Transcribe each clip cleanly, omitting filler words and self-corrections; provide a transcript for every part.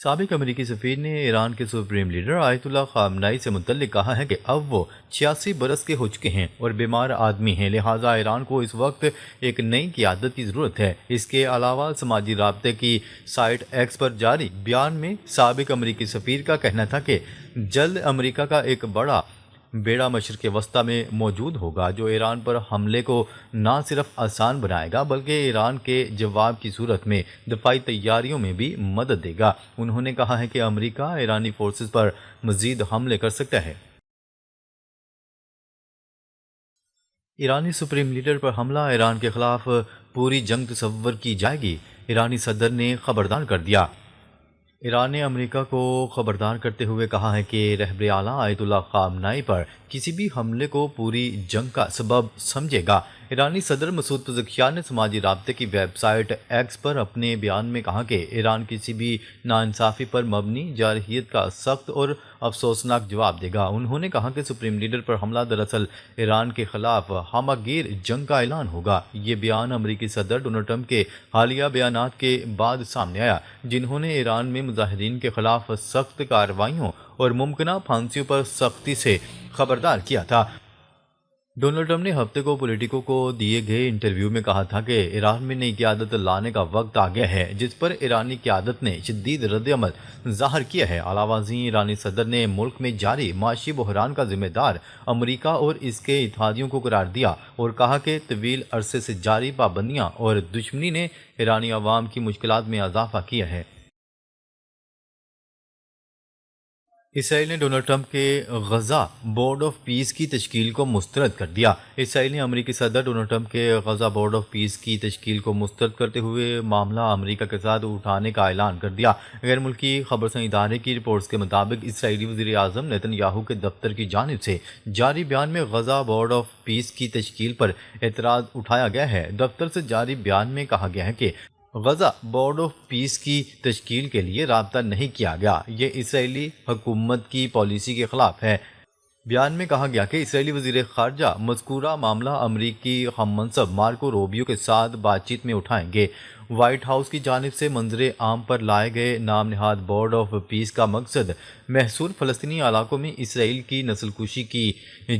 سابق امریکی سفیر نے ایران کے سپریم لیڈر آیت اللہ خامنائی سے متعلق کہا ہے کہ اب وہ 86 برس کے ہو چکے ہیں اور بیمار آدمی ہیں، لہٰذا ایران کو اس وقت ایک نئی قیادت کی ضرورت ہے۔ اس کے علاوہ سماجی رابطے کی سائٹ ایکس پر جاری بیان میں سابق امریکی سفیر کا کہنا تھا کہ جلد امریکہ کا ایک بڑا بیڑا مشرق وسطیٰ میں موجود ہوگا جو ایران پر حملے کو نہ صرف آسان بنائے گا بلکہ ایران کے جواب کی صورت میں دفاعی تیاریوں میں بھی مدد دے گا۔ انہوں نے کہا ہے کہ امریکہ ایرانی فورسز پر مزید حملے کر سکتا ہے۔ ایرانی سپریم لیڈر پر حملہ، ایران کے خلاف پوری جنگ تصور کی جائے گی، ایرانی صدر نے خبردار کر دیا۔ ایران نے امریکہ کو خبردار کرتے ہوئے کہا ہے کہ رہبر اعلیٰ آیت اللہ خامنائی پر کسی بھی حملے کو پوری جنگ کا سبب سمجھے گا۔ ایرانی صدر مسعود پزشکیان نے سماجی رابطے کی ویب سائٹ ایکس پر اپنے بیان میں کہا کہ ایران کسی بھی ناانصافی پر مبنی جارحیت کا سخت اور افسوسناک جواب دے گا۔ انہوں نے کہا کہ سپریم لیڈر پر حملہ دراصل ایران کے خلاف ہمہ گیر جنگ کا اعلان ہوگا۔ یہ بیان امریکی صدر ڈونلڈ ٹرمپ کے حالیہ بیانات کے بعد سامنے آیا، جنہوں نے ایران میں مظاہرین کے خلاف سخت کارروائیوں اور ممکنہ پھانسیوں پر سختی سے خبردار کیا تھا۔ ڈونلڈ ٹرمپ نے ہفتے کو پولیٹیکو کو دیے گئے انٹرویو میں کہا تھا کہ ایران میں نئی قیادت لانے کا وقت آ گیا ہے، جس پر ایرانی قیادت نے شدید رد عمل ظاہر کیا ہے۔ علاوہ ازیں ایرانی صدر نے ملک میں جاری معاشی بحران کا ذمہ دار امریکہ اور اس کے اتحادیوں کو قرار دیا اور کہا کہ طویل عرصے سے جاری پابندیاں اور دشمنی نے ایرانی عوام کی مشکلات میں اضافہ کیا ہے۔ اسرائیل نے ڈونلڈ ٹرمپ کے غزہ بورڈ آف پیس کی تشکیل کو مسترد کر دیا۔ اسرائیل نے امریکی صدر ڈونلڈ ٹرمپ کے غزہ بورڈ آف پیس کی تشکیل کو مسترد کرتے ہوئے معاملہ امریکہ کے ساتھ اٹھانے کا اعلان کر دیا۔ غیر ملکی خبررساں ادارے کی رپورٹس کے مطابق اسرائیلی وزیر اعظم نیتن یاہو کے دفتر کی جانب سے جاری بیان میں غزہ بورڈ آف پیس کی تشکیل پر اعتراض اٹھایا گیا ہے۔ دفتر سے جاری بیان میں کہا گیا ہے کہ غزہ بورڈ آف پیس کی تشکیل کے لیے رابطہ نہیں کیا گیا، یہ اسرائیلی حکومت کی پالیسی کے خلاف ہے۔ بیان میں کہا گیا کہ اسرائیلی وزیر خارجہ مذکورہ معاملہ امریکی ہم منصب مارکو روبیو کے ساتھ بات چیت میں اٹھائیں گے۔ وائٹ ہاؤس کی جانب سے منظر عام پر لائے گئے نام نہاد بورڈ آف پیس کا مقصد محصور فلسطینی علاقوں میں اسرائیل کی نسل کشی کی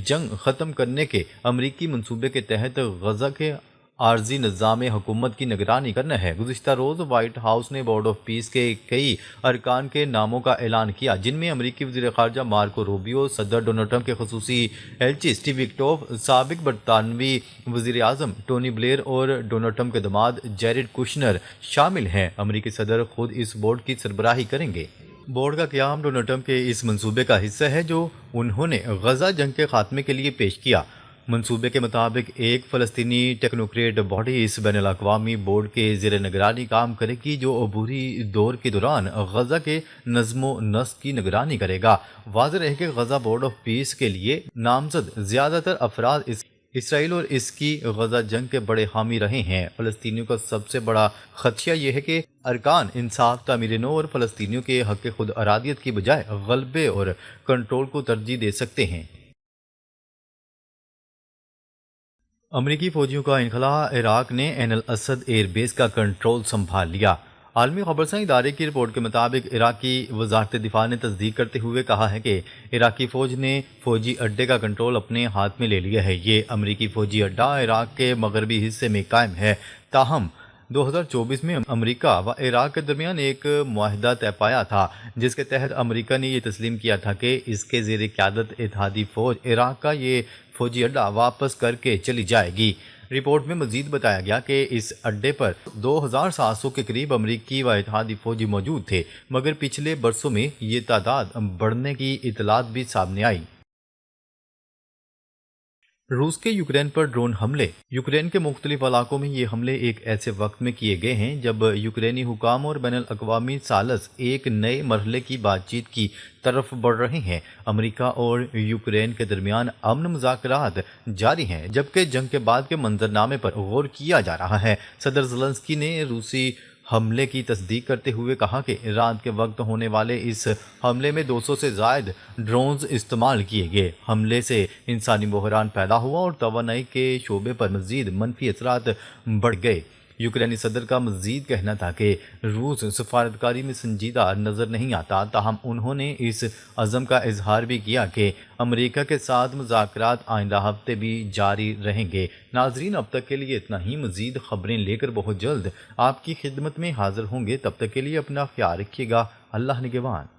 جنگ ختم کرنے کے امریکی منصوبے کے تحت غزہ کے عارضی نظام حکومت کی نگرانی کرنا ہے۔ گزشتہ روز وائٹ ہاؤس نے بورڈ آف پیس کے کئی ارکان کے ناموں کا اعلان کیا، جن میں امریکی وزیر خارجہ مارکو روبیو، صدر ڈونلڈ ٹرمپ کے خصوصی ایلچی اسٹیو وٹکوف، سابق برطانوی وزیر اعظم ٹونی بلیئر اور ڈونلڈ ٹرمپ کے داماد جیریڈ کوشنر شامل ہیں۔ امریکی صدر خود اس بورڈ کی سربراہی کریں گے۔ بورڈ کا قیام ڈونلڈ ٹرمپ کے اس منصوبے کا حصہ ہے جو انہوں نے غزہ جنگ کے خاتمے کے لیے پیش کیا۔ منصوبے کے مطابق ایک فلسطینی ٹیکنوکریٹ باڈی اس بین الاقوامی بورڈ کے زیر نگرانی کام کرے گی جو عبوری دور کے دوران غزہ کے نظم و نسق کی نگرانی کرے گا۔ واضح رہے کہ غزہ بورڈ آف پیس کے لیے نامزد زیادہ تر افراد اسرائیل اور اس کی غزہ جنگ کے بڑے حامی رہے ہیں۔ فلسطینیوں کا سب سے بڑا خدشہ یہ ہے کہ ارکان انصاف، تعمیر نو اور فلسطینیوں کے حق خود ارادیت کی بجائے غلبے اور کنٹرول کو ترجیح دے سکتے ہیں۔ امریکی فوجیوں کا انخلاء، عراق نے عین الاسد ایئر بیس کا کنٹرول سنبھال لیا۔ عالمی خبررساں ادارے کی رپورٹ کے مطابق عراقی وزارت دفاع نے تصدیق کرتے ہوئے کہا ہے کہ عراقی فوج نے فوجی اڈے کا کنٹرول اپنے ہاتھ میں لے لیا ہے۔ یہ امریکی فوجی اڈہ عراق کے مغربی حصے میں قائم ہے، تاہم 2024 میں امریکہ و عراق کے درمیان ایک معاہدہ طے پایا تھا جس کے تحت امریکہ نے یہ تسلیم کیا تھا کہ اس کے زیر قیادت اتحادی فوج عراق کا یہ فوجی اڈہ واپس کر کے چلی جائے گی۔ رپورٹ میں مزید بتایا گیا کہ اس اڈے پر 2700 کے قریب امریکی و اتحادی فوجی موجود تھے، مگر پچھلے برسوں میں یہ تعداد بڑھنے کی اطلاعات بھی سامنے آئی۔ روس کے یوکرین پر ڈرون حملے۔ یوکرین کے مختلف علاقوں میں یہ حملے ایک ایسے وقت میں کیے گئے ہیں جب یوکرینی حکام اور بین الاقوامی ثالث ایک نئے مرحلے کی بات چیت کی طرف بڑھ رہے ہیں۔ امریکہ اور یوکرین کے درمیان امن مذاکرات جاری ہیں، جبکہ جنگ کے بعد کے منظرنامے پر غور کیا جا رہا ہے۔ صدر زیلنسکی نے روسی حملے کی تصدیق کرتے ہوئے کہا کہ رات کے وقت ہونے والے اس حملے میں 200 سے زائد ڈرونز استعمال کیے گئے۔ حملے سے انسانی بحران پیدا ہوا اور توانائی کے شعبے پر مزید منفی اثرات بڑھ گئے۔ یوکرینی صدر کا مزید کہنا تھا کہ روس سفارتکاری میں سنجیدہ نظر نہیں آتا، تاہم انہوں نے اس عزم کا اظہار بھی کیا کہ امریکہ کے ساتھ مذاکرات آئندہ ہفتے بھی جاری رہیں گے۔ ناظرین، اب تک کے لیے اتنا ہی۔ مزید خبریں لے کر بہت جلد آپ کی خدمت میں حاضر ہوں گے، تب تک کے لیے اپنا خیال رکھیے گا۔ اللہ نگہبان۔